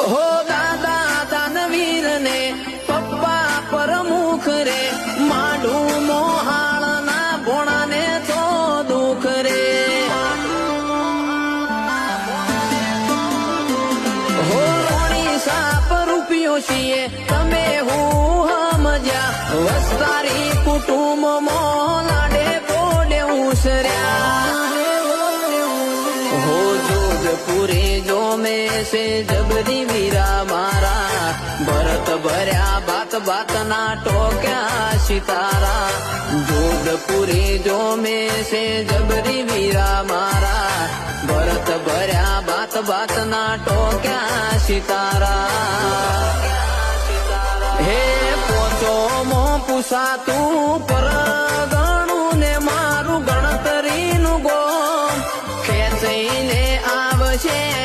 હો દાદા દાનવીર ને પપ્પા પરમુખ રે માડું મોહાળ ના ભોણા ને તો દુખ રે હો રોણી સાપ રૂપિયો છીએ તમે હું સમજ્યા વસ્તારી કુટુંબ મો લાડે બોલે ઉસર્યા हो जोधपुरे जो में से जबरी वीरा मारा भरत भर्या बात बात ना टोक्या सितारा जोधपुरे जो में से जबरी वीरा मारा भरत भर्या बात बात ना टोक्या सितारा હે પોચો મો પૂછા તું પરગણ